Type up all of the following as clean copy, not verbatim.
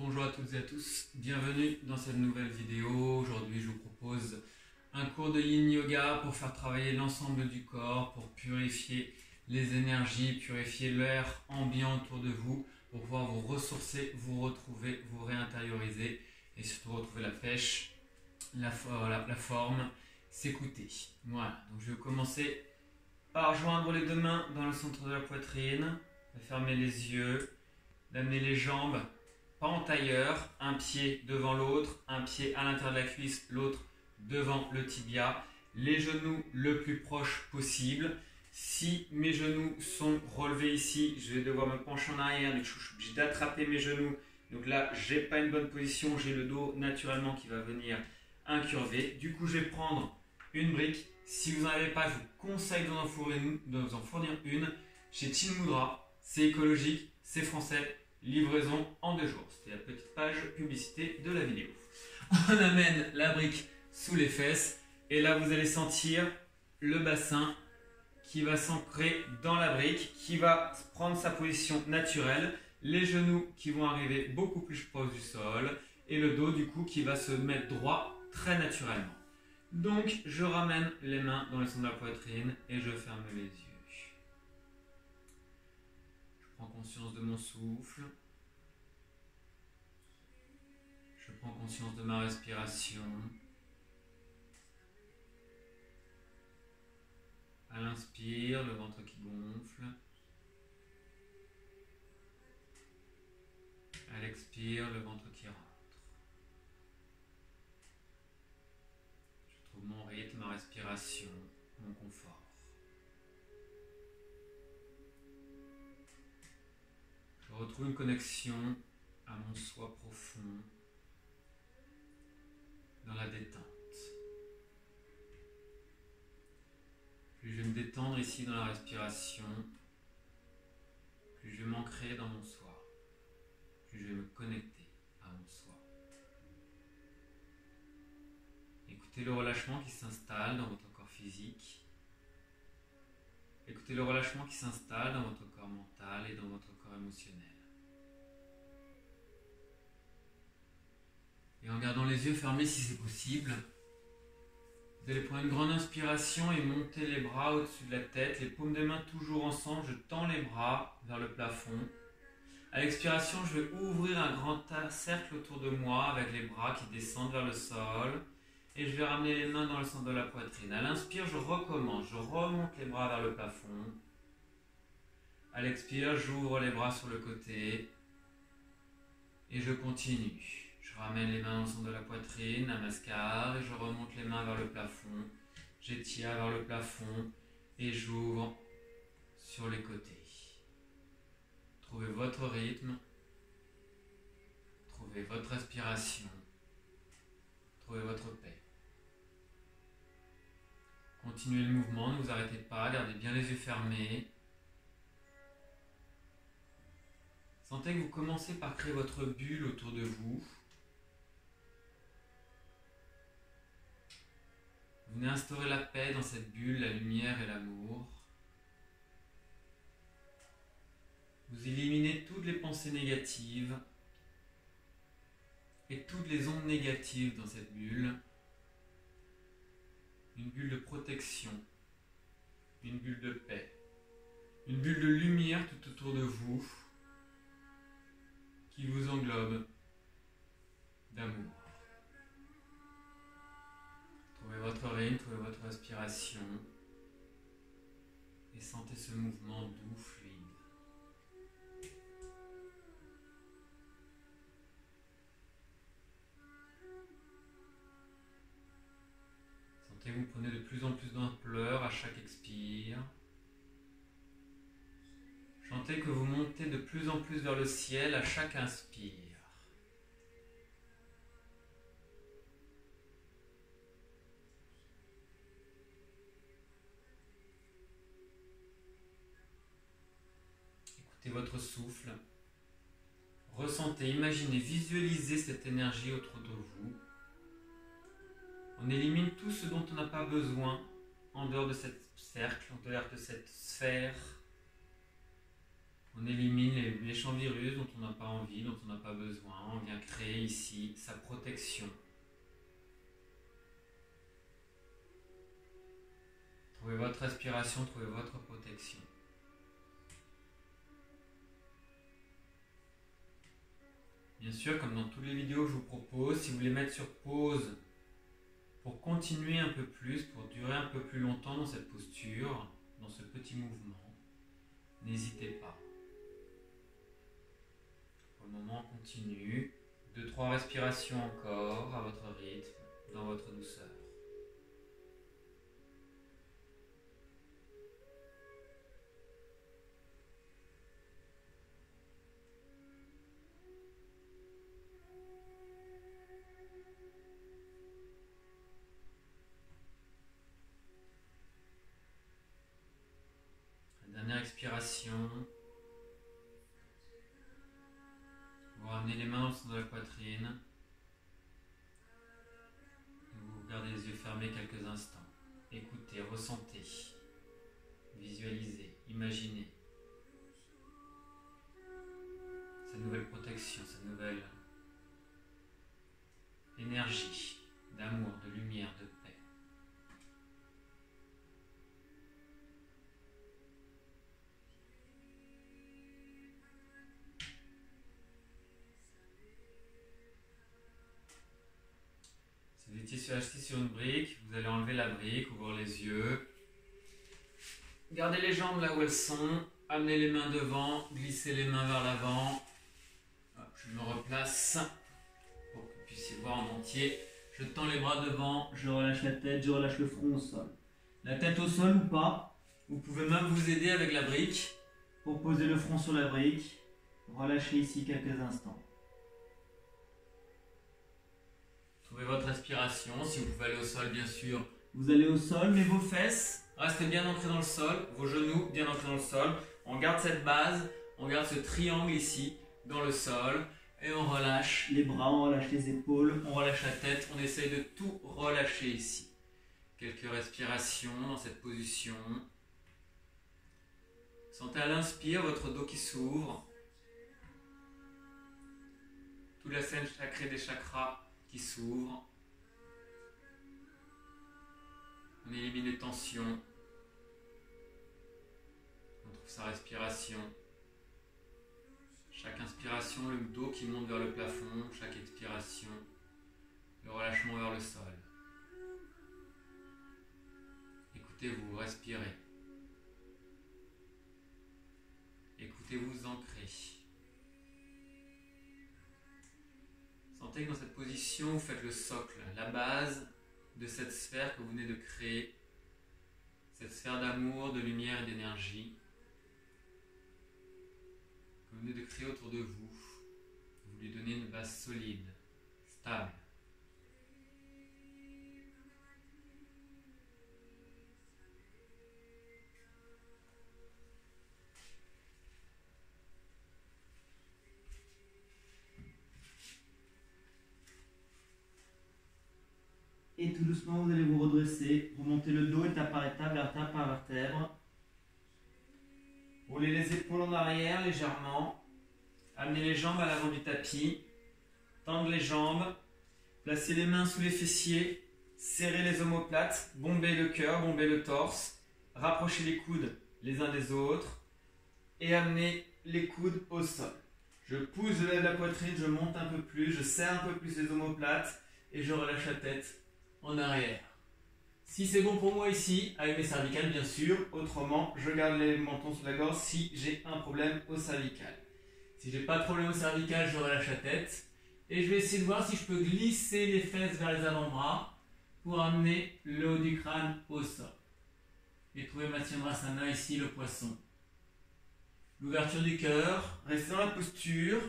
Bonjour à toutes et à tous, bienvenue dans cette nouvelle vidéo. Aujourd'hui je vous propose un cours de Yin Yoga pour faire travailler l'ensemble du corps, pour purifier les énergies, purifier l'air ambiant autour de vous, pour pouvoir vous ressourcer, vous retrouver, vous réintérioriser et surtout retrouver la pêche, la forme, s'écouter. Voilà, donc je vais commencer par joindre les deux mains dans le centre de la poitrine, fermer les yeux, d'amener les jambes pas en tailleur, un pied devant l'autre, un pied à l'intérieur de la cuisse, l'autre devant le tibia, les genoux le plus proche possible. Si mes genoux sont relevés ici, je vais devoir me pencher en arrière, donc je suis obligé d'attraper mes genoux. Donc là, je n'ai pas une bonne position, j'ai le dos naturellement qui va venir incurver. Du coup, je vais prendre une brique. Si vous n'en avez pas, je vous conseille de vous en fournir une. Chez Chin Mudra, c'est écologique, c'est français. Livraison en 2 jours. C'était la petite page publicité de la vidéo. On amène la brique sous les fesses et là vous allez sentir le bassin qui va s'ancrer dans la brique, qui va prendre sa position naturelle, les genoux qui vont arriver beaucoup plus proches du sol et le dos du coup qui va se mettre droit très naturellement. Donc je ramène les mains dans le centre de la poitrine et je ferme les yeux. Je prends conscience de mon souffle. Je prends conscience de ma respiration. À l'inspire, le ventre qui gonfle. À l'expire, le ventre qui rentre. Je trouve mon rythme, ma respiration, mon confort. Je retrouve une connexion à mon soi profond, dans la détente. Plus je vais me détendre ici dans la respiration, plus je vais m'ancrer dans mon soi, plus je vais me connecter à mon soi. Écoutez le relâchement qui s'installe dans votre corps physique. Écoutez le relâchement qui s'installe dans votre corps mental et dans votre corps émotionnel. Et en gardant les yeux fermés si c'est possible, vous allez prendre une grande inspiration et monter les bras au-dessus de la tête, les paumes de main toujours ensemble, je tends les bras vers le plafond. À l'expiration, je vais ouvrir un grand cercle autour de moi avec les bras qui descendent vers le sol et je vais ramener les mains dans le centre de la poitrine. À l'inspire, je recommence, je remonte les bras vers le plafond. À l'expire, j'ouvre les bras sur le côté et je continue. Je ramène les mains dans le centre de la poitrine, namaskar, et je remonte les mains vers le plafond. J'étire vers le plafond et j'ouvre sur les côtés. Trouvez votre rythme, trouvez votre respiration, trouvez votre paix. Continuez le mouvement, ne vous arrêtez pas, gardez bien les yeux fermés. Sentez que vous commencez par créer votre bulle autour de vous. Vous venez instaurer la paix dans cette bulle, la lumière et l'amour. Vous éliminez toutes les pensées négatives et toutes les ondes négatives dans cette bulle. Une bulle de protection, une bulle de paix, une bulle de lumière tout autour de vous qui vous englobe d'amour. Trouvez votre rythme, trouvez votre respiration et sentez ce mouvement doux, fluide. Sentez que vous prenez de plus en plus d'ampleur à chaque expire. Sentez que vous montez de plus en plus vers le ciel à chaque inspire. Écoutez votre souffle. Ressentez, imaginez, visualisez cette énergie autour de vous. On élimine tout ce dont on n'a pas besoin en dehors de cet cercle, en dehors de cette sphère. On élimine les méchants virus dont on n'a pas envie, dont on n'a pas besoin. On vient créer ici sa protection. Trouvez votre respiration, trouvez votre protection. Bien sûr, comme dans toutes les vidéos que je vous propose, si vous voulez mettre sur pause pour continuer un peu plus, pour durer un peu plus longtemps dans cette posture, dans ce petit mouvement, n'hésitez pas. Pour le moment, on continue. 2-3 respirations encore à votre rythme, dans votre douceur. Dernière expiration. Vous ramenez les mains dans le centre de la poitrine. Et vous gardez les yeux fermés quelques instants. Écoutez, ressentez, visualisez, imaginez cette nouvelle protection, cette nouvelle énergie d'amour, de lumière, de paix. Si vous étiez assis sur une brique, vous allez enlever la brique, ouvrir les yeux. Gardez les jambes là où elles sont, amenez les mains devant, glissez les mains vers l'avant. Je me replace pour que vous puissiez voir en entier. Je tends les bras devant, je relâche la tête, je relâche le front au sol. La tête au sol ou pas, vous pouvez même vous aider avec la brique pour poser le front sur la brique. Relâchez ici quelques instants. Trouvez votre respiration, si vous pouvez aller au sol bien sûr, vous allez au sol, mais vos fesses, restez bien ancrées dans le sol, vos genoux bien ancrés dans le sol. On garde cette base, on garde ce triangle ici, dans le sol, et on relâche les bras, on relâche les épaules, on relâche la tête, on essaye de tout relâcher ici. Quelques respirations dans cette position. Sentez à l'inspire votre dos qui s'ouvre. Toute la scène sacrée des chakras qui s'ouvre. On élimine les tensions. On trouve sa respiration. Chaque inspiration, le dos qui monte vers le plafond. Chaque expiration, le relâchement vers le sol. Écoutez-vous, respirez. Écoutez-vous ancrer. Sentez que dans cette position, vous faites le socle, la base de cette sphère que vous venez de créer. Cette sphère d'amour, de lumière et d'énergie que vous venez de créer autour de vous. Vous lui donnez une base solide, stable. Et tout doucement, vous allez vous redresser, remonter le dos étape par étape, vertèbre par vertèbre. Roulez les épaules en arrière légèrement. Amenez les jambes à l'avant du tapis. Tendre les jambes. Placez les mains sous les fessiers. Serrez les omoplates. Bombez le cœur, bombez le torse. Rapprochez les coudes les uns des autres. Et amenez les coudes au sol. Je pousse, je lève la poitrine, je monte un peu plus, je serre un peu plus les omoplates et je relâche la tête en arrière. Si c'est bon pour moi ici, avec mes cervicales bien sûr, autrement je garde les mentons sous la gorge si j'ai un problème au cervical. Si j'ai pas de problème au cervical, je relâche la tête et je vais essayer de voir si je peux glisser les fesses vers les avant-bras pour amener le haut du crâne au sol. Et trouver Matsyendrasana ici, le poisson. L'ouverture du cœur, restez dans la posture,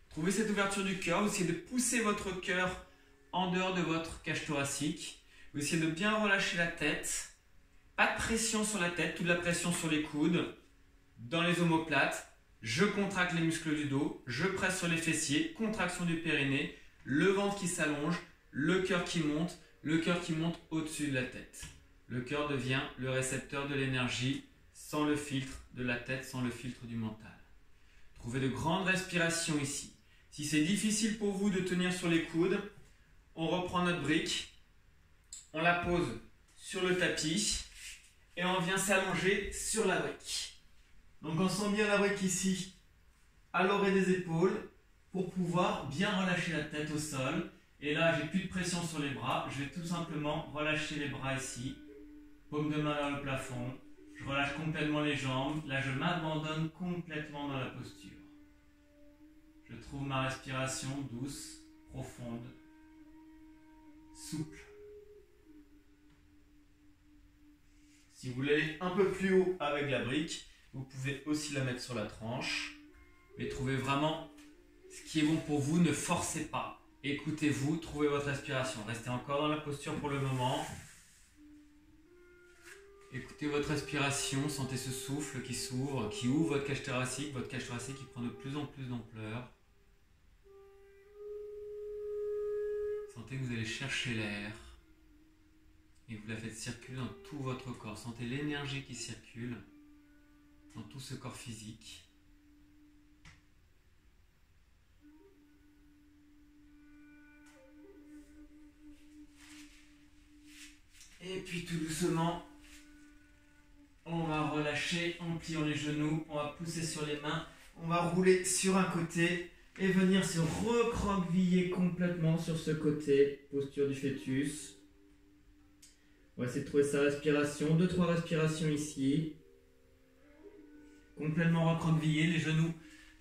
trouvez cette ouverture du cœur, vous essayez de pousser votre cœur en dehors de votre cage thoracique. Vous essayez de bien relâcher la tête. Pas de pression sur la tête, toute la pression sur les coudes, dans les omoplates. Je contracte les muscles du dos, je presse sur les fessiers, contraction du périnée, le ventre qui s'allonge, le cœur qui monte au-dessus de la tête. Le cœur devient le récepteur de l'énergie sans le filtre de la tête, sans le filtre du mental. Trouvez de grandes respirations ici. Si c'est difficile pour vous de tenir sur les coudes, on reprend notre brique, on la pose sur le tapis et on vient s'allonger sur la brique. Donc on sent bien la brique ici, à l'oreille des épaules, pour pouvoir bien relâcher la tête au sol. Et là, j'ai plus de pression sur les bras, je vais tout simplement relâcher les bras ici, paume de main vers le plafond, je relâche complètement les jambes, là je m'abandonne complètement dans la posture. Je trouve ma respiration douce, profonde, souple. Si vous voulez aller un peu plus haut avec la brique, vous pouvez aussi la mettre sur la tranche. Mais trouvez vraiment ce qui est bon pour vous, ne forcez pas. Écoutez-vous, trouvez votre respiration. Restez encore dans la posture pour le moment. Écoutez votre respiration, sentez ce souffle qui s'ouvre, qui ouvre votre cage thoracique qui prend de plus en plus d'ampleur. Sentez que vous allez chercher l'air et vous la faites circuler dans tout votre corps. Sentez l'énergie qui circule dans tout ce corps physique. Et puis tout doucement, on va relâcher en pliant les genoux, on va pousser sur les mains, on va rouler sur un côté et venir se recroqueviller complètement sur ce côté, posture du fœtus. On va essayer de trouver sa respiration, 2-3 respirations ici. Complètement recroquevillé, les genoux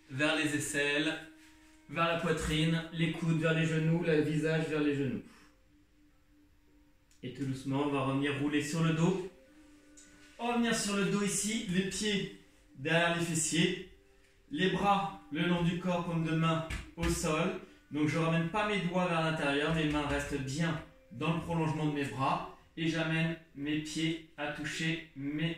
vers les aisselles, vers la poitrine, les coudes vers les genoux, le visage vers les genoux. Et tout doucement, on va revenir rouler sur le dos. On va venir sur le dos ici, les pieds derrière les fessiers, les bras le long du corps, paume de main au sol. Donc je ne ramène pas mes doigts vers l'intérieur, mes mains restent bien dans le prolongement de mes bras. Et j'amène mes pieds à toucher mes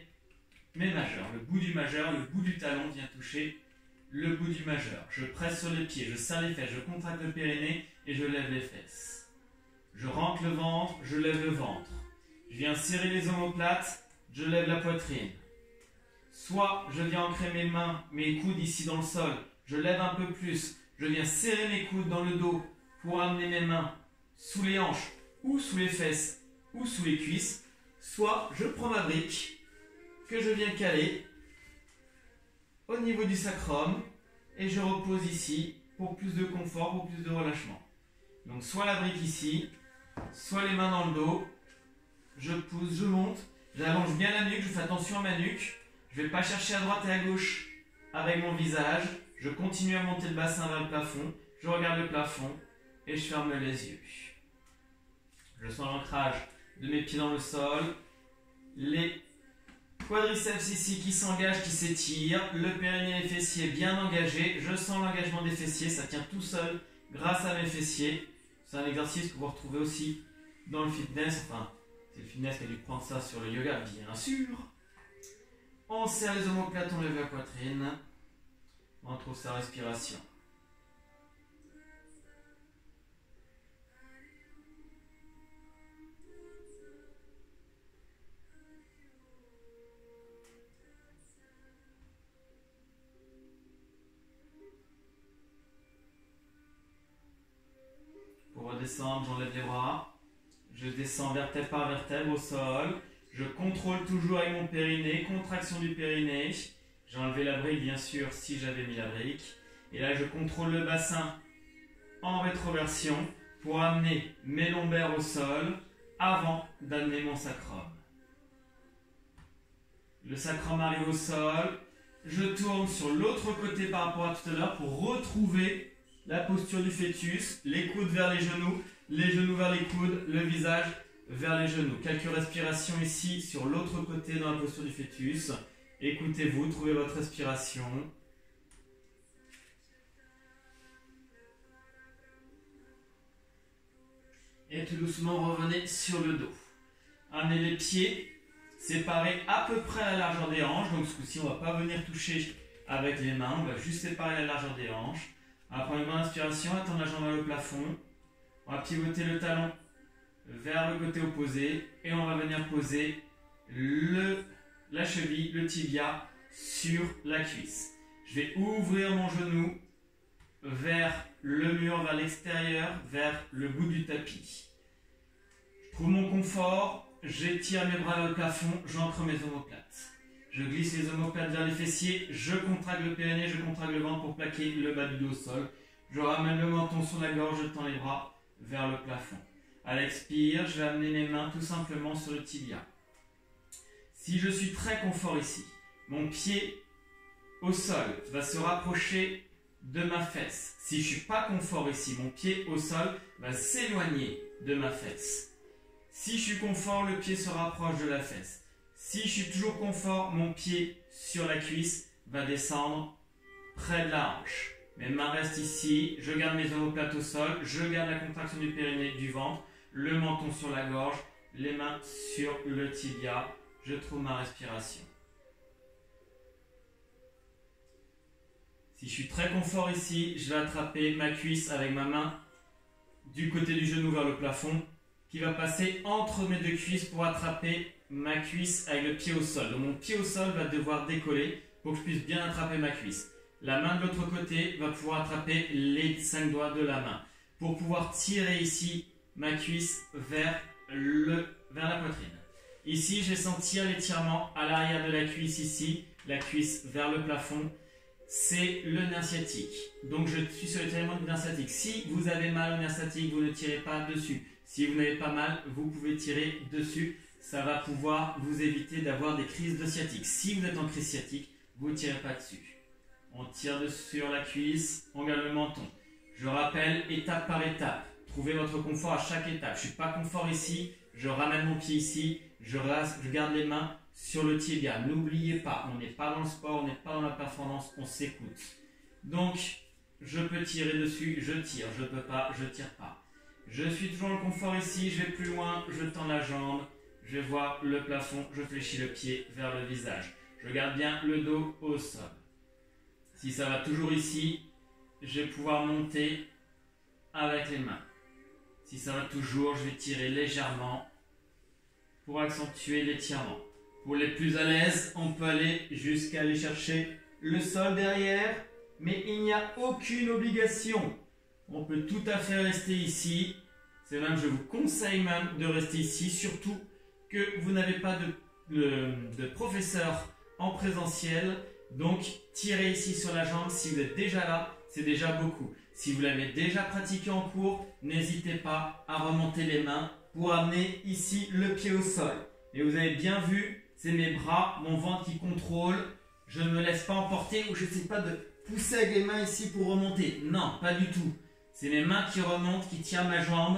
majeurs. Le bout du majeur, le bout du talon vient toucher le bout du majeur. Je presse sur les pieds, je serre les fesses, je contracte le périnée et je lève les fesses. Je rentre le ventre, je lève le ventre. Je viens serrer les omoplates, je lève la poitrine. Soit je viens ancrer mes mains, mes coudes ici dans le sol, je lève un peu plus. Je viens serrer mes coudes dans le dos pour amener mes mains sous les hanches ou sous les fesses ou sous les cuisses. Soit je prends ma brique que je viens caler au niveau du sacrum et je repose ici pour plus de confort, pour plus de relâchement. Donc soit la brique ici, soit les mains dans le dos, je pousse, je monte, j'allonge bien la nuque, je fais attention à ma nuque, je ne vais pas chercher à droite et à gauche avec mon visage, je continue à monter le bassin vers le plafond, je regarde le plafond et je ferme les yeux. Je sens l'ancrage de mes pieds dans le sol, les quadriceps ici qui s'engagent, qui s'étirent, le périnée et les fessiers bien engagés, je sens l'engagement des fessiers, ça tient tout seul grâce à mes fessiers. C'est un exercice que vous retrouvez aussi dans le fitness, enfin c'est le fitness qui a dû prendre ça sur le yoga bien sûr. On serre les omoplates, on lève la poitrine, on trouve sa respiration. Pour redescendre, j'enlève les bras, je descends vertèbre par vertèbre au sol, je contrôle toujours avec mon périnée, contraction du périnée, j'ai enlevé la brique bien sûr si j'avais mis la brique, et là je contrôle le bassin en rétroversion pour amener mes lombaires au sol avant d'amener mon sacrum. Le sacrum arrive au sol, je tourne sur l'autre côté par rapport à tout à l'heure pour retrouver la posture du fœtus, les coudes vers les genoux vers les coudes, le visage vers les genoux. Quelques respirations ici sur l'autre côté dans la posture du fœtus. Écoutez-vous, trouvez votre respiration. Et tout doucement, revenez sur le dos. Amenez les pieds séparés à peu près à la largeur des hanches. Donc ce coup-ci, on ne va pas venir toucher avec les mains. On va juste séparer la largeur des hanches. On va prendre une bonne inspiration, attendre la jambe vers le plafond. On va pivoter le talon vers le côté opposé. Et on va venir poser la cheville, le tibia sur la cuisse. Je vais ouvrir mon genou vers le mur, vers l'extérieur, vers le bout du tapis. Je trouve mon confort, j'étire mes bras vers le plafond, j'ancre mes omoplates. Je glisse les omoplates vers les fessiers, je contracte le périnée, je contracte le ventre pour plaquer le bas du dos au sol. Je ramène le menton sur la gorge, je tends les bras vers le plafond. À l'expire, je vais amener mes mains tout simplement sur le tibia. Si je suis très confort ici, mon pied au sol va se rapprocher de ma fesse. Si je ne suis pas confort ici, mon pied au sol va s'éloigner de ma fesse. Si je suis confort, le pied se rapproche de la fesse. Si je suis toujours confort, mon pied sur la cuisse va descendre près de la hanche. Mes mains restent ici, je garde mes omoplates au sol, je garde la contraction du périnée, du ventre, le menton sur la gorge, les mains sur le tibia. Je trouve ma respiration. Si je suis très confort ici, je vais attraper ma cuisse avec ma main du côté du genou vers le plafond qui va passer entre mes deux cuisses pour attraper ma cuisse avec le pied au sol. Donc mon pied au sol va devoir décoller pour que je puisse bien attraper ma cuisse. La main de l'autre côté va pouvoir attraper les 5 doigts de la main pour pouvoir tirer ici ma cuisse vers la poitrine. Ici, je vais sentir l'étirement à l'arrière de la cuisse ici, la cuisse vers le plafond. C'est le nerf sciatique. Donc je suis sur l'étirement du nerf sciatique. Si vous avez mal au nerf sciatique, vous ne tirez pas dessus. Si vous n'avez pas mal, vous pouvez tirer dessus. Ça va pouvoir vous éviter d'avoir des crises de sciatique. Si vous êtes en crise sciatique, vous ne tirez pas dessus. On tire sur la cuisse, on garde le menton. Je rappelle étape par étape. Trouvez votre confort à chaque étape. Je ne suis pas confort ici, je ramène mon pied ici, je garde les mains sur le tibia. N'oubliez pas, on n'est pas dans le sport, on n'est pas dans la performance, on s'écoute. Donc, je peux tirer dessus, je tire, je ne peux pas, je ne tire pas. Je suis toujours dans le confort ici, je vais plus loin, je tends la jambe, je vais voir le plafond, je fléchis le pied vers le visage. Je garde bien le dos au sol. Si ça va toujours ici, je vais pouvoir monter avec les mains. Si ça va toujours, je vais tirer légèrement pour accentuer l'étirement. Pour les plus à l'aise, on peut aller jusqu'à aller chercher le sol derrière, mais il n'y a aucune obligation. On peut tout à fait rester ici. C'est même, je vous conseille même de rester ici, surtout que vous n'avez pas de professeur en présentiel. Donc, tirez ici sur la jambe. Si vous êtes déjà là, c'est déjà beaucoup. Si vous l'avez déjà pratiqué en cours, n'hésitez pas à remonter les mains pour amener ici le pied au sol. Et vous avez bien vu, c'est mes bras, mon ventre qui contrôle. Je ne me laisse pas emporter ou je n'essaie pas de pousser avec les mains ici pour remonter. Non, pas du tout. C'est mes mains qui remontent, qui tirent ma jambe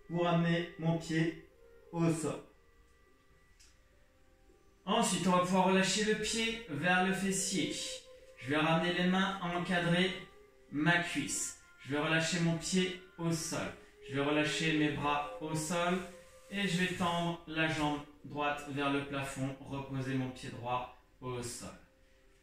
pour amener mon pied au sol. Ensuite, on va pouvoir relâcher le pied vers le fessier. Je vais ramener les mains à encadrer ma cuisse. Je vais relâcher mon pied au sol. Je vais relâcher mes bras au sol et je vais tendre la jambe droite vers le plafond, reposer mon pied droit au sol.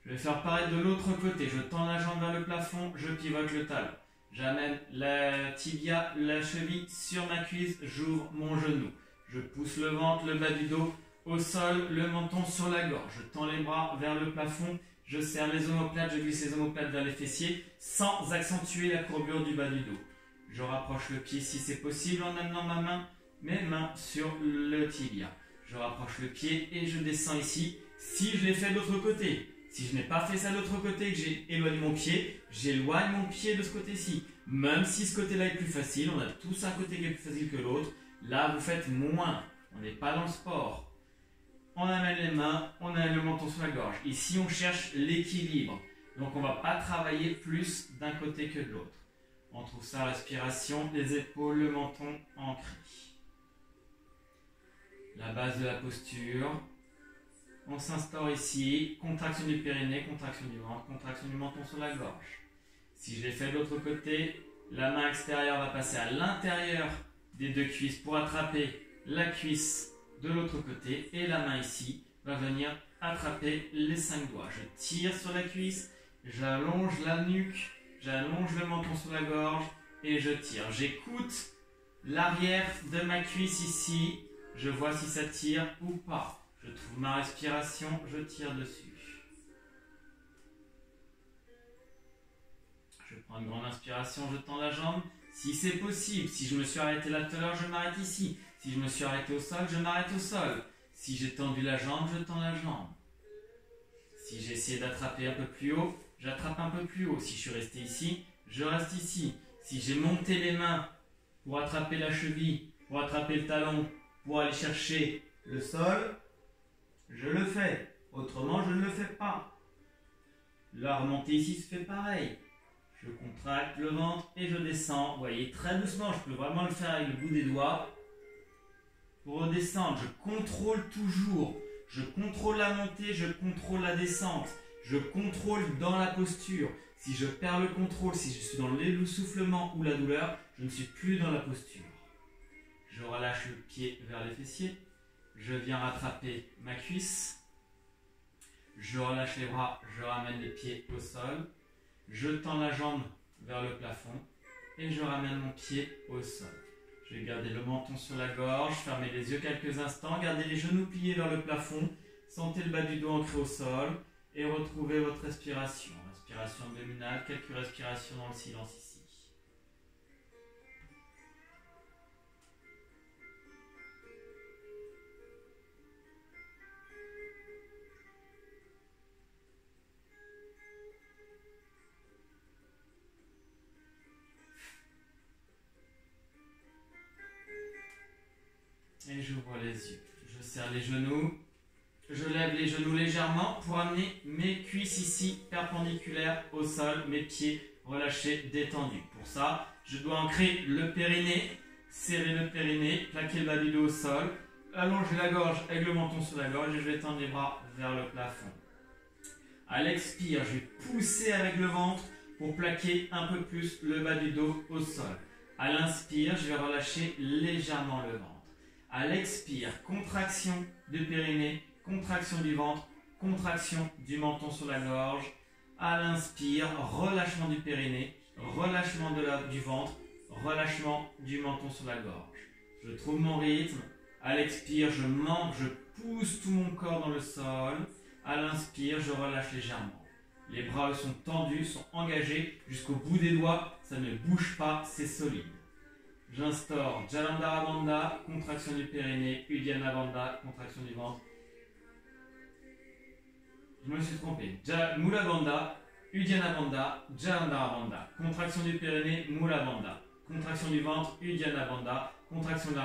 Je vais faire pareil de l'autre côté. Je tends la jambe vers le plafond, je pivote le talon. J'amène la tibia, la cheville sur ma cuisse, j'ouvre mon genou. Je pousse le ventre, le bas du dos au sol, le menton sur la gorge. Je tends les bras vers le plafond, je serre les omoplates, je glisse les omoplates vers les fessiers sans accentuer la courbure du bas du dos. Je rapproche le pied si c'est possible en amenant mes mains sur le tibia. Je rapproche le pied et je descends ici si je l'ai fait de l'autre côté. Si je n'ai pas fait ça de l'autre côté, que j'ai éloigné mon pied, j'éloigne mon pied de ce côté-ci. Même si ce côté-là est plus facile, on a tous un côté qui est plus facile que l'autre. Là, vous faites moins. On n'est pas dans le sport. On amène les mains, on amène le menton sur la gorge. Ici, on cherche l'équilibre. Donc, on ne va pas travailler plus d'un côté que de l'autre. On trouve sa respiration, les épaules, le menton ancré. La base de la posture. On s'instaure ici, contraction du périnée, contraction du ventre, contraction du menton sur la gorge. Si je l'ai fait de l'autre côté, la main extérieure va passer à l'intérieur des deux cuisses pour attraper la cuisse de l'autre côté et la main ici va venir attraper les 5 doigts. Je tire sur la cuisse, j'allonge la nuque, j'allonge le menton sur la gorge et je tire. J'écoute l'arrière de ma cuisse ici, je vois si ça tire ou pas. Je trouve ma respiration, je tire dessus. Je prends une grande inspiration, je tends la jambe. Si c'est possible, si je me suis arrêté là tout à l'heure, je m'arrête ici. Si je me suis arrêté au sol, je m'arrête au sol. Si j'ai tendu la jambe, je tends la jambe. Si j'ai essayé d'attraper un peu plus haut, j'attrape un peu plus haut. Si je suis resté ici, je reste ici. Si j'ai monté les mains pour attraper la cheville, pour attraper le talon, pour aller chercher le sol, je le fais. Autrement, je ne le fais pas. La remontée ici se fait pareil. Je contracte le ventre et je descends. Vous voyez, très doucement, je peux vraiment le faire avec le bout des doigts. Pour redescendre, je contrôle toujours. Je contrôle la montée, je contrôle la descente. Je contrôle dans la posture. Si je perds le contrôle, si je suis dans l'essoufflement ou la douleur, je ne suis plus dans la posture. Je relâche le pied vers les fessiers. Je viens rattraper ma cuisse. Je relâche les bras, je ramène les pieds au sol. Je tends la jambe vers le plafond et je ramène mon pied au sol. Je vais garder le menton sur la gorge, fermer les yeux quelques instants, gardez les genoux pliés vers le plafond, sentez le bas du dos ancré au sol et retrouvez votre respiration. Respiration abdominale, quelques respirations dans le silence ici. Et j'ouvre les yeux. Je serre les genoux. Je lève les genoux légèrement pour amener mes cuisses ici perpendiculaires au sol, mes pieds relâchés, détendus. Pour ça, je dois ancrer le périnée, serrer le périnée, plaquer le bas du dos au sol, allonger la gorge avec le menton sur la gorge et je vais tendre les bras vers le plafond. À l'expire, je vais pousser avec le ventre pour plaquer un peu plus le bas du dos au sol. À l'inspire, je vais relâcher légèrement le ventre. À l'expire, contraction du périnée, contraction du ventre, contraction du menton sur la gorge. À l'inspire, relâchement du périnée, relâchement du ventre, relâchement du menton sur la gorge. Je trouve mon rythme. À l'expire, je manque, je pousse tout mon corps dans le sol. À l'inspire, je relâche légèrement. Les bras sont tendus, sont engagés jusqu'au bout des doigts. Ça ne bouge pas, c'est solide. J'instaure Jalandhara Bandha, contraction du périnée, Uddiyana Bandha, contraction du ventre. Je me suis trompé. Mula Bandha, Uddiyana Bandha, Jalandhara Bandha. Contraction du périnée, Mula Bandha. Contraction du ventre, Uddiyana Bandha. Contraction de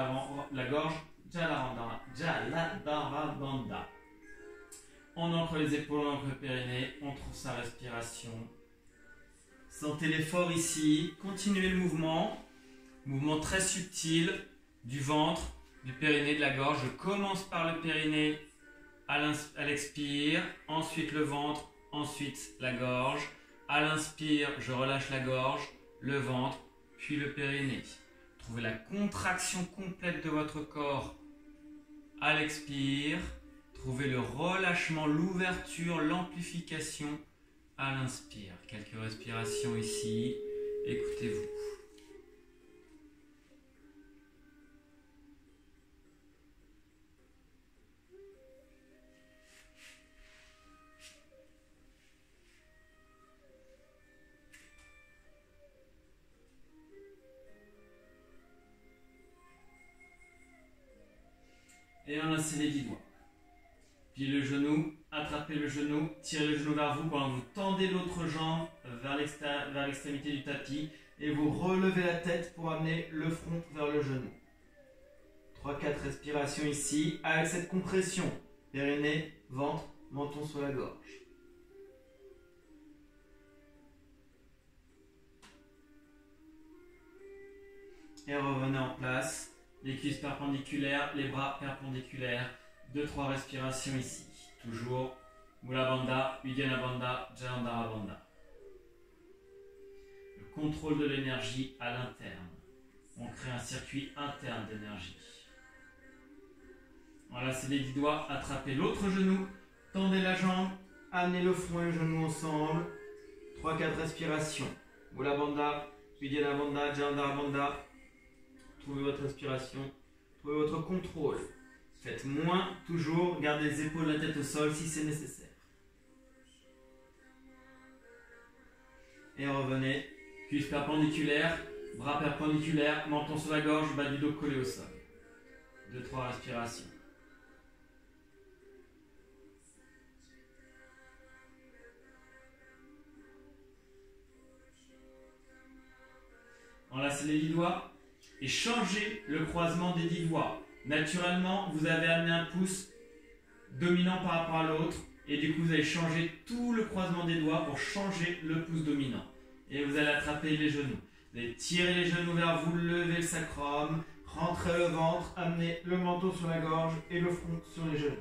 la gorge, Jalandhara Bandha. On ancre les épaules, on ancre le périnée, on trouve sa respiration. Sentez l'effort ici, continuez le mouvement. Mouvement très subtil du ventre, du périnée, de la gorge. Je commence par le périnée à l'expire, ensuite le ventre, ensuite la gorge. À l'inspire, je relâche la gorge, le ventre, puis le périnée. Trouvez la contraction complète de votre corps à l'expire. Trouvez le relâchement, l'ouverture, l'amplification à l'inspire. Quelques respirations ici. Écoutez-vous. Et enlacez les 10 doigts. Puis le genou, attrapez le genou, tirez le genou vers vous pendant que vous tendez l'autre jambe vers l'extrémité du tapis et vous relevez la tête pour amener le front vers le genou. 3-4 respirations ici avec cette compression. Périnée, ventre, menton sur la gorge. Et revenez en place. Les cuisses perpendiculaires, les bras perpendiculaires. 2-3 respirations ici. Toujours Mula Bandha, Uddiyana Bandha, Jalandhara Bandha. Le contrôle de l'énergie à l'interne. On crée un circuit interne d'énergie. Voilà, c'est les 10 doigts. Attrapez l'autre genou. Tendez la jambe. Amenez le front et le genou ensemble. 3-4 respirations. Mula Bandha, Uddiyana Bandha, Jalandhara Bandha. Trouvez votre respiration, trouvez votre contrôle. Faites moins, toujours, gardez les épaules, la tête au sol si c'est nécessaire. Et revenez Cuisse perpendiculaire, bras perpendiculaires, menton sur la gorge, bas du dos collé au sol. 2-3 respirations. Enlacez les 10 doigts et changez le croisement des 10 doigts. Naturellement, vous avez amené un pouce dominant par rapport à l'autre et du coup, vous allez changer tout le croisement des doigts pour changer le pouce dominant. Et vous allez attraper les genoux. Vous allez tirer les genoux vers vous, lever le sacrum, rentrer le ventre, amener le menton sur la gorge et le front sur les genoux.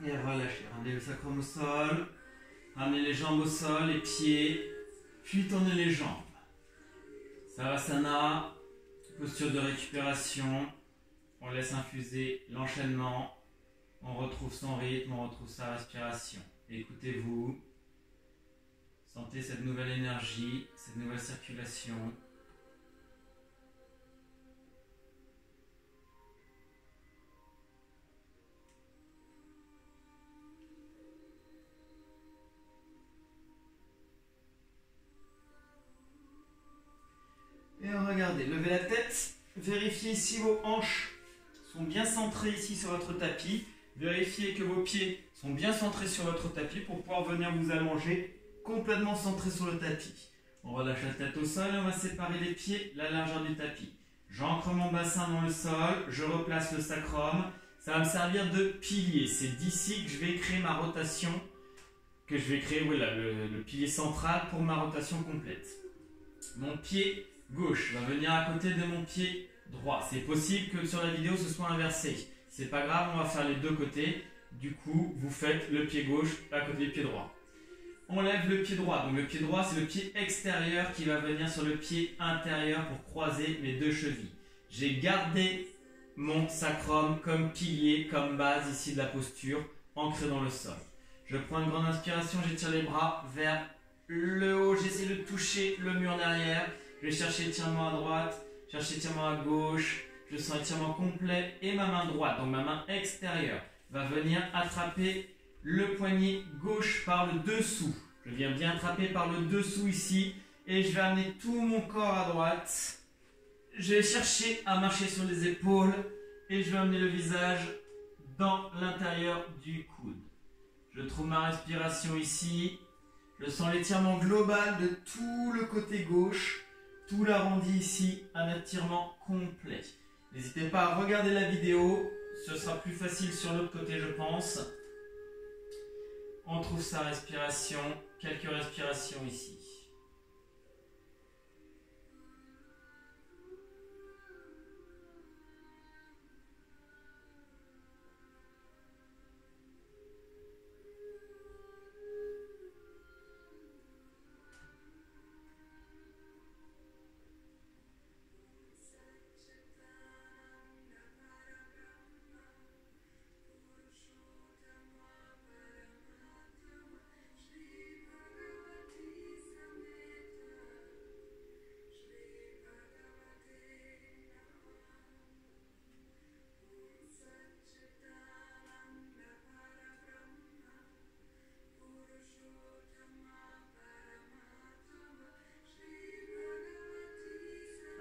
Et relâchez, ramenez le sacrum au sol, ramenez les jambes au sol, les pieds, puis tournez les jambes. Savasana, posture de récupération, on laisse infuser l'enchaînement, on retrouve son rythme, on retrouve sa respiration. Écoutez-vous, sentez cette nouvelle énergie, cette nouvelle circulation. Et regardez, levez la tête, vérifiez si vos hanches sont bien centrées ici sur votre tapis. Vérifiez que vos pieds sont bien centrés sur votre tapis pour pouvoir venir vous allonger complètement centré sur le tapis. On relâche la tête au sol et on va séparer les pieds, la largeur du tapis. J'ancre mon bassin dans le sol, je replace le sacrum. Ça va me servir de pilier. C'est d'ici que je vais créer ma rotation, que je vais créer voilà, le pilier central pour ma rotation complète. Mon pied gauche va venir à côté de mon pied droit. C'est possible que sur la vidéo ce soit inversé. C'est pas grave, on va faire les deux côtés. Du coup, vous faites le pied gauche à côté du pied droit. On lève le pied droit. Donc le pied droit, c'est le pied extérieur qui va venir sur le pied intérieur pour croiser mes deux chevilles. J'ai gardé mon sacrum comme pilier, comme base ici de la posture, ancré dans le sol. Je prends une grande inspiration, j'étire les bras vers le haut. J'essaie de toucher le mur derrière. Je vais chercher l'étirement à droite, chercher l'étirement à gauche. Je sens l'étirement complet et ma main droite, donc ma main extérieure, va venir attraper le poignet gauche par le dessous. Je viens bien attraper par le dessous ici et je vais amener tout mon corps à droite. Je vais chercher à marcher sur les épaules et je vais amener le visage dans l'intérieur du coude. Je trouve ma respiration ici. Je sens l'étirement global de tout le côté gauche. Tout l'arrondi ici, un étirement complet. N'hésitez pas à regarder la vidéo, ce sera plus facile sur l'autre côté je pense. On trouve sa respiration, quelques respirations ici.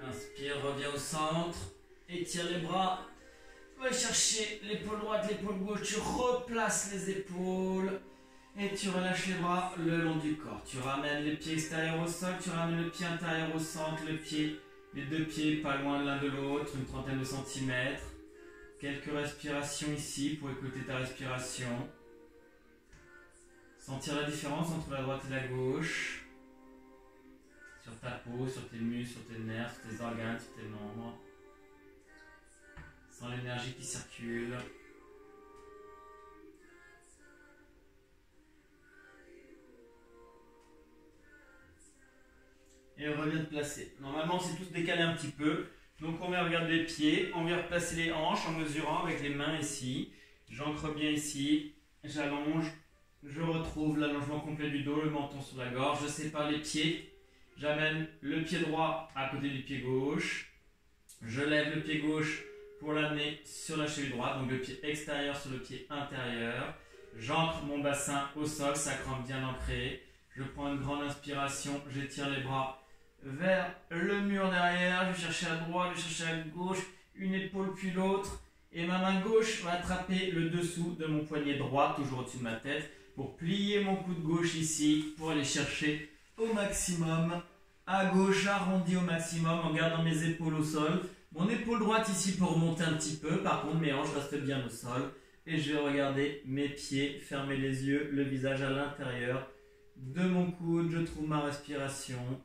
Inspire, reviens au centre, étire les bras, va chercher l'épaule droite, l'épaule gauche, tu replaces les épaules et tu relâches les bras le long du corps. Tu ramènes les pieds extérieurs au sol, tu ramènes le pied intérieur au centre, les deux pieds pas loin l'un de l'autre, une trentaine de centimètres. Quelques respirations ici pour écouter ta respiration. Sentir la différence entre la droite et la gauche. Sur ta peau, sur tes muscles, sur tes nerfs, sur tes organes, sur tes membres. Sens l'énergie qui circule. Et on revient de placer. Normalement, c'est tous décalé un petit peu. Donc on vient regarder les pieds, on vient replacer les hanches en mesurant avec les mains ici. J'ancre bien ici, j'allonge, je retrouve l'allongement complet du dos, le menton sur la gorge, je sépare les pieds J'amène le pied droit à côté du pied gauche. Je lève le pied gauche pour l'amener sur la cheville droite, donc le pied extérieur sur le pied intérieur. J'ancre mon bassin au sol, sacrum bien ancré. Je prends une grande inspiration, j'étire les bras vers le mur derrière. Je vais chercher à droite, je vais chercher à gauche, une épaule puis l'autre. Et ma main gauche va attraper le dessous de mon poignet droit, toujours au-dessus de ma tête, pour plier mon coude gauche ici, pour aller chercher au maximum, à gauche, arrondi au maximum, en gardant mes épaules au sol. Mon épaule droite ici pour remonter un petit peu, par contre mes hanches restent bien au sol. Et je vais regarder mes pieds, fermer les yeux, le visage à l'intérieur de mon coude. Je trouve ma respiration.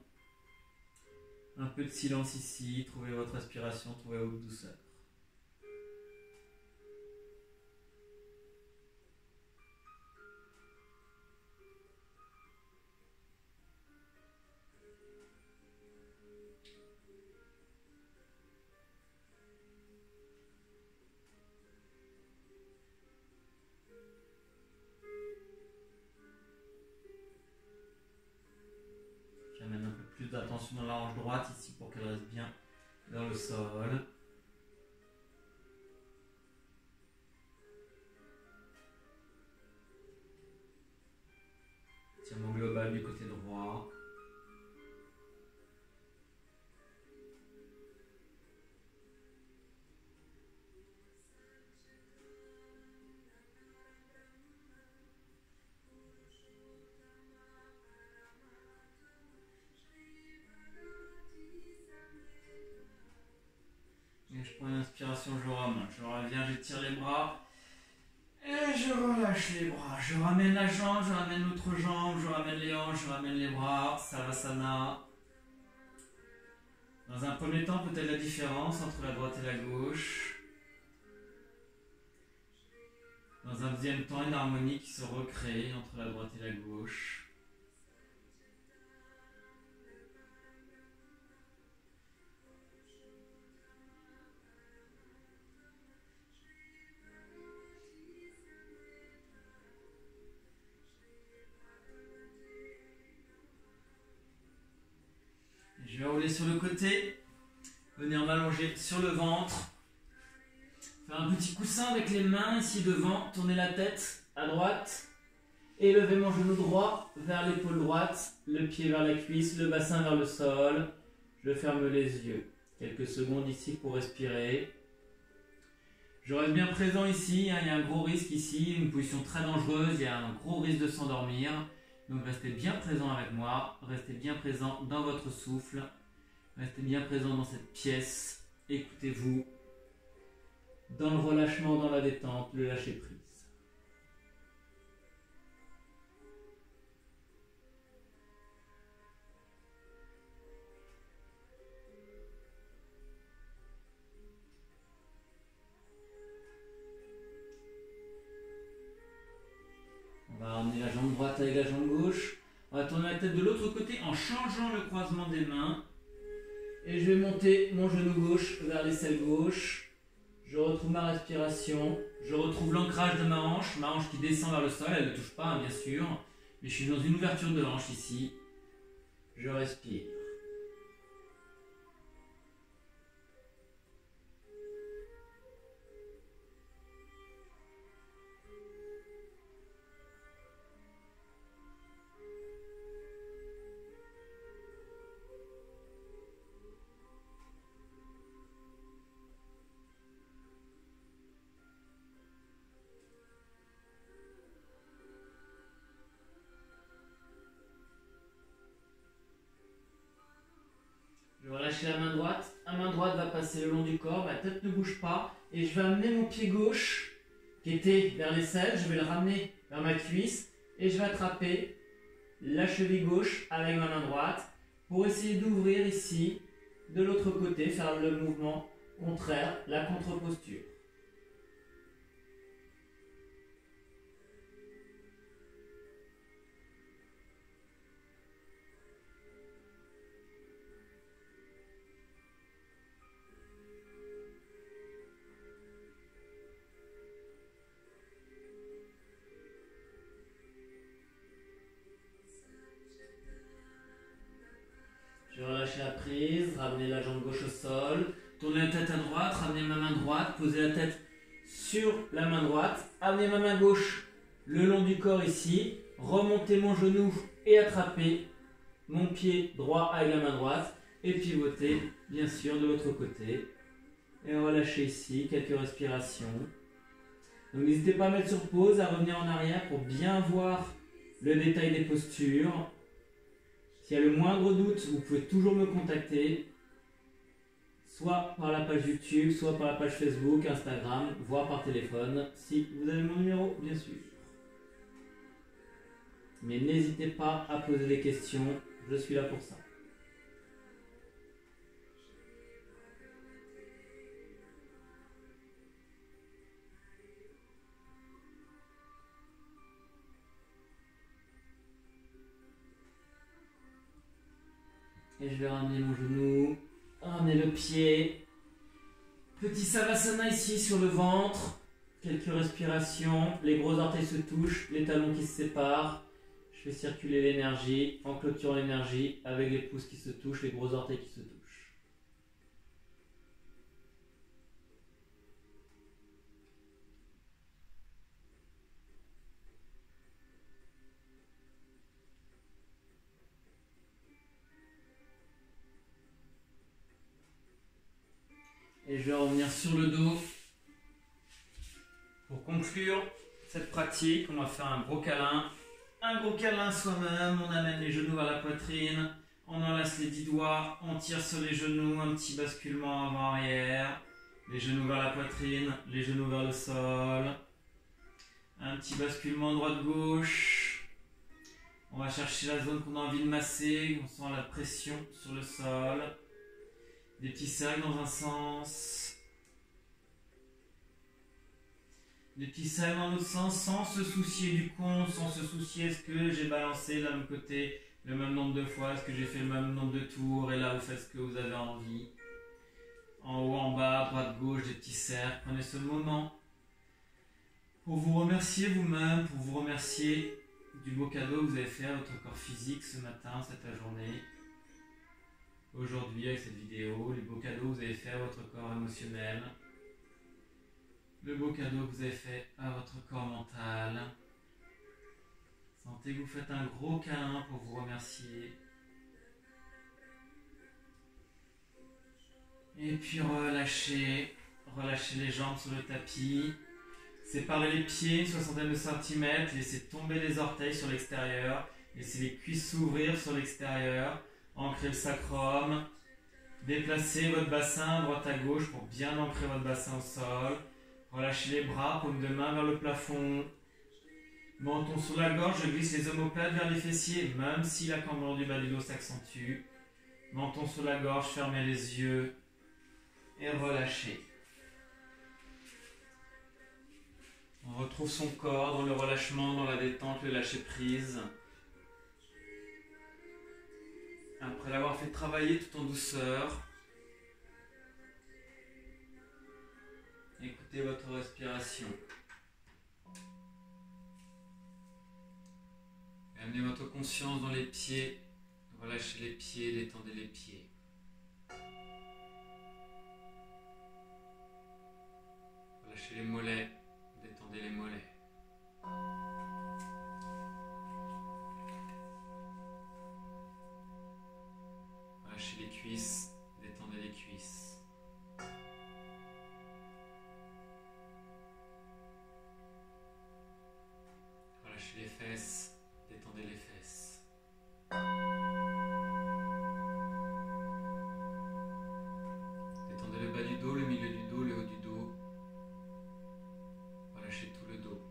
Un peu de silence ici, trouvez votre respiration, trouvez votre douceur. J'amène un peu plus d'attention dans la hanche droite ici pour qu'elle reste bien dans le sol. Étirement global du côté droit. Et je prends une inspiration, je remonte. Je reviens, j'étire les bras. Et je relâche les bras. Je ramène la jambe, je ramène l'autre jambe, je ramène les hanches, je ramène les bras. Savasana. Dans un premier temps, peut-être la différence entre la droite et la gauche. Dans un deuxième temps, une harmonie qui se recrée entre la droite et la gauche. Je vais rouler sur le côté, venir m'allonger sur le ventre, faire un petit coussin avec les mains ici devant, tourner la tête à droite, et lever mon genou droit vers l'épaule droite, le pied vers la cuisse, le bassin vers le sol. Je ferme les yeux. Quelques secondes ici pour respirer. Je reste bien présent ici, il y a un gros risque ici, une position très dangereuse, il y a un gros risque de s'endormir. Donc restez bien présent avec moi, restez bien présent dans votre souffle, restez bien présent dans cette pièce, écoutez-vous dans le relâchement, dans la détente, le lâcher prise. On va ramener la jambe droite avec la jambe gauche. On va tourner la tête de l'autre côté en changeant le croisement des mains. Et je vais monter mon genou gauche vers l'aisselle gauche. Je retrouve ma respiration. Je retrouve l'ancrage de ma hanche qui descend vers le sol. Elle ne touche pas, hein, bien sûr. Mais je suis dans une ouverture de hanche ici. Je respire. Je vais relâcher la main droite va passer le long du corps, ma tête ne bouge pas, et je vais amener mon pied gauche, qui était vers l'aisselle, je vais le ramener vers ma cuisse, et je vais attraper la cheville gauche avec ma main droite, pour essayer d'ouvrir ici, de l'autre côté, faire le mouvement contraire, la contre-posture. ramenez la jambe gauche au sol. Tournez la tête à droite, ramenez ma main droite, posez la tête sur la main droite. Amenez ma main gauche le long du corps ici. Remontez mon genou et attrapez mon pied droit avec la main droite. Et pivotez, bien sûr, de l'autre côté. Et relâchez ici, quelques respirations. Donc n'hésitez pas à mettre sur pause, à revenir en arrière pour bien voir le détail des postures. S'il y a le moindre doute, vous pouvez toujours me contacter, soit par la page YouTube, soit par la page Facebook, Instagram, voire par téléphone, si vous avez mon numéro, bien sûr. Mais n'hésitez pas à poser des questions, je suis là pour ça. Et je vais ramener mon genou, ramener le pied. Petit savasana ici sur le ventre. Quelques respirations. Les gros orteils se touchent, les talons qui se séparent. Je fais circuler l'énergie, en clôturant l'énergie, avec les pouces qui se touchent, les gros orteils qui se touchent. Et je vais revenir sur le dos. Pour conclure cette pratique, on va faire un gros câlin. Un gros câlin soi-même, on amène les genoux vers la poitrine, on enlace les 10 doigts, on tire sur les genoux, un petit basculement avant-arrière. Les genoux vers la poitrine, les genoux vers le sol. Un petit basculement droite-gauche. On va chercher la zone qu'on a envie de masser, on sent la pression sur le sol. Des petits cercles dans un sens. Des petits cercles dans l'autre sens sans se soucier du compte, sans se soucier est-ce que j'ai balancé d'un côté le même nombre de fois, est-ce que j'ai fait le même nombre de tours, et là vous faites ce que vous avez envie. En haut, en bas, droite, gauche, des petits cercles. Prenez ce moment pour vous remercier vous-même, pour vous remercier du beau cadeau que vous avez fait à votre corps physique ce matin, cette journée. Aujourd'hui avec cette vidéo, les beaux cadeaux que vous avez fait à votre corps émotionnel, le beau cadeau que vous avez fait à votre corps mental. Sentez que vous faites un gros câlin pour vous remercier. Et puis relâchez les jambes sur le tapis. Séparez les pieds une soixantaine de centimètres, laissez tomber les orteils sur l'extérieur, laissez les cuisses s'ouvrir sur l'extérieur. Ancrez le sacrum, déplacez votre bassin à droite à gauche pour bien ancrer votre bassin au sol. Relâchez les bras, paume de main vers le plafond. Menton sur la gorge, je glisse les omoplates vers les fessiers, même si la cambrure du bas du dos s'accentue. Menton sur la gorge, fermez les yeux et relâchez. On retrouve son corps dans le relâchement, dans la détente, le lâcher prise. Après l'avoir fait travailler tout en douceur, écoutez votre respiration. Et amenez votre conscience dans les pieds, relâchez les pieds, détendez les pieds. Relâchez les mollets, détendez les mollets. Relâchez les cuisses, détendez les cuisses. Relâchez les fesses, détendez les fesses. Détendez le bas du dos, le milieu du dos, le haut du dos. Relâchez tout le dos.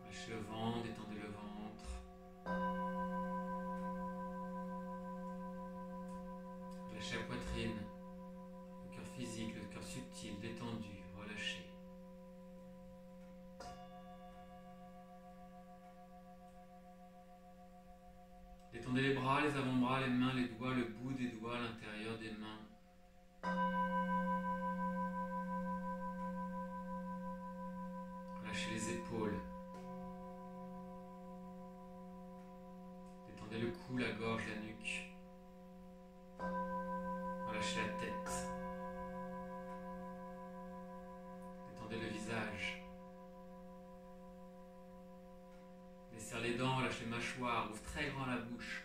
Relâchez le ventre, détendez le ventre. Relâchez la poitrine, le cœur physique, le cœur subtil, détendu, relâché. Détendez les bras, les avant-bras, les mains, les doigts, le bout des doigts, l'intérieur des mains. Relâchez les épaules. la gorge, la nuque. Relâchez la tête. Détendez le visage. Desserre les dents, relâchez les mâchoires, ouvre très grand la bouche.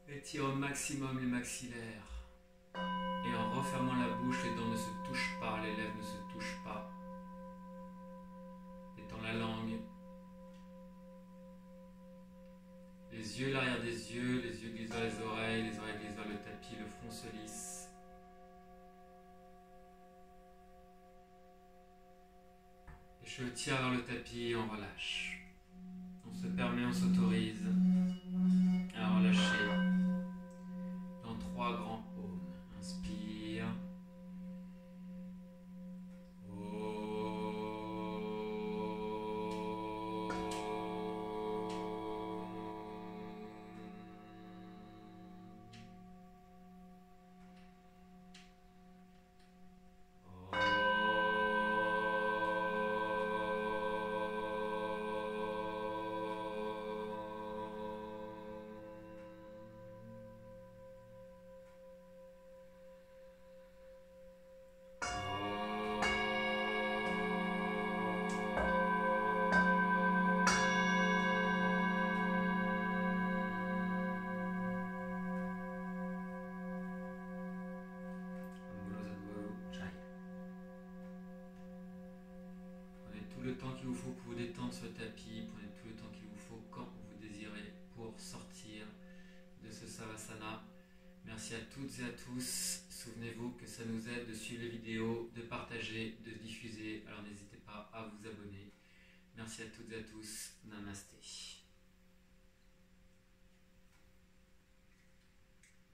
Étire au maximum les maxillaires. Et en refermant la bouche, les dents ne se touchent pas, les lèvres ne se touchent pas. Détends la langue. Les yeux, l'arrière des yeux, les yeux glissent vers les oreilles glissent vers le tapis, le front se lisse. Les cheveux tirent vers le tapis et on relâche. On se permet, on s'autorise à relâcher dans 3 grands aumes. Inspire. Le temps qu'il vous faut pour vous détendre sur le tapis, prenez tout le temps qu'il vous faut quand vous désirez pour sortir de ce Savasana. Merci à toutes et à tous. Souvenez-vous que ça nous aide de suivre les vidéos, de partager, de diffuser. Alors n'hésitez pas à vous abonner. Merci à toutes et à tous. Namasté.